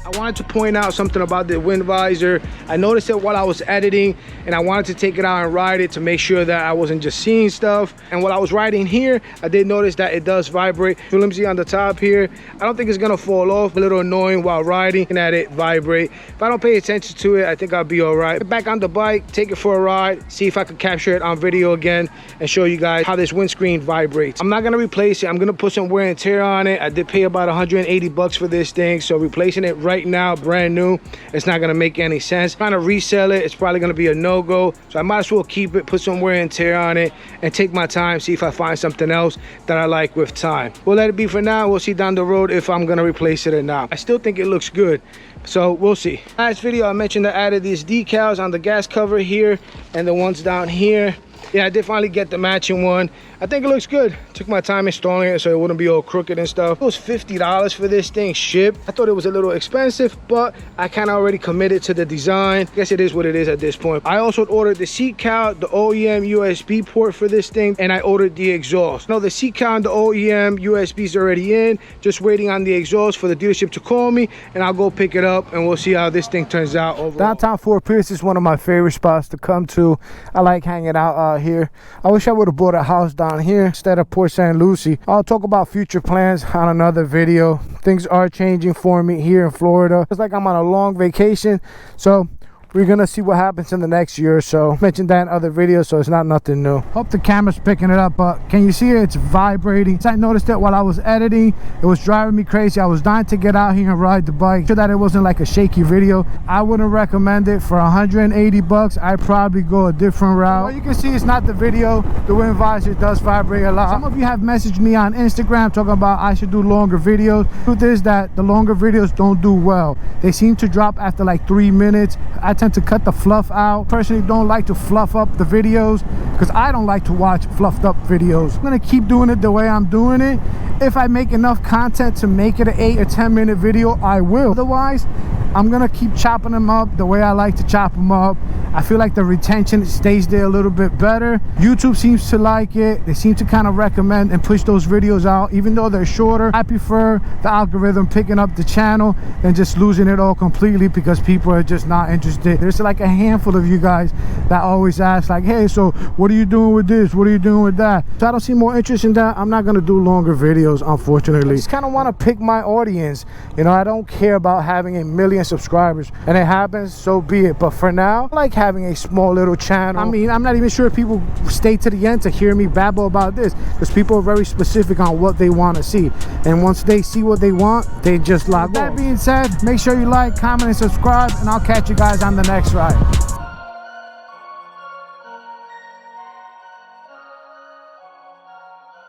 I wanted to point out something about the wind visor. I noticed it while I was editing, and I wanted to take it out and ride it to make sure that I wasn't just seeing stuff. And while I was riding here, I did notice that it does vibrate. Flimsy on the top here. I don't think it's gonna fall off. A little annoying while riding and at it vibrate. If I don't pay attention to it, I think I'll be all right. Get back on the bike, take it for a ride, see if I can capture it on video again and show you guys how this windscreen vibrates. I'm not gonna replace it. I'm gonna put some wear and tear on it. I did pay about 180 bucks for this thing, so replacing it right now, brand new, it's not gonna make any sense. Trying to resell it, it's probably gonna be a no-go, so I might as well keep it, put some wear and tear on it, and take my time, see if I find something else that I like with time. We'll let it be for now. We'll see down the road if I'm gonna replace it or not. I still think it looks good, so we'll see. Last video I mentioned I added these decals on the gas cover here and the ones down here. Yeah, I did finally get the matching one. I think it looks good. Took my time installing it so it wouldn't be all crooked and stuff. It was $50 for this thing shipped. I thought it was a little expensive, but I kind of already committed to the design. I guess it is what it is at this point. I also ordered the seat cowl, the OEM USB port for this thing, and I ordered the exhaust. Now the seat cowl and the OEM USB is already in. Just waiting on the exhaust for the dealership to call me, and I'll go pick it up, and we'll see how this thing turns out overall. Downtown Fort Pierce is one of my favorite spots to come to. I like hanging out here. I wish I would have bought a house down here instead of Port St. Lucie. I'll talk about future plans on another video. Things are changing for me here in Florida. It's like I'm on a long vacation, so we're gonna see what happens in the next year or so. Mentioned that in other videos, so it's not nothing new. Hope the camera's picking it up, but can you see it? It's vibrating. I noticed it while I was editing. It was driving me crazy. I was dying to get out here and ride the bike. Sure that it wasn't like a shaky video. I wouldn't recommend it for 180 bucks. I'd probably go a different route. Well, you can see it's not the video. The wind visor does vibrate a lot. Some of you have messaged me on Instagram talking about I should do longer videos. The truth is that the longer videos don't do well. They seem to drop after like 3 minutes. I tend to cut the fluff out. Personally, don't like to fluff up the videos because I don't like to watch fluffed up videos. I'm gonna keep doing it the way I'm doing it. If I make enough content to make it an 8 or 10 minute video, I will. Otherwise, I'm gonna keep chopping them up the way I like to chop them up. I feel like the retention stays there a little bit better. YouTube seems to like it. They seem to kind of recommend and push those videos out, even though they're shorter. I prefer the algorithm picking up the channel than just losing it all completely because people are just not interested. There's like a handful of you guys that always ask like, hey, so what are you doing with this? What are you doing with that? So I don't see more interest in that. I'm not gonna do longer videos, unfortunately. I just kind of want to pick my audience. You know, I don't care about having 1 million subscribers, and it happens, so be it. But for now, I like having a small little channel. I mean, I'm not even sure if people stay to the end to hear me babble about this because people are very specific on what they want to see, and once they see what they want, they just log off. That being said, make sure you like, comment, and subscribe, and I'll catch you guys on the next ride.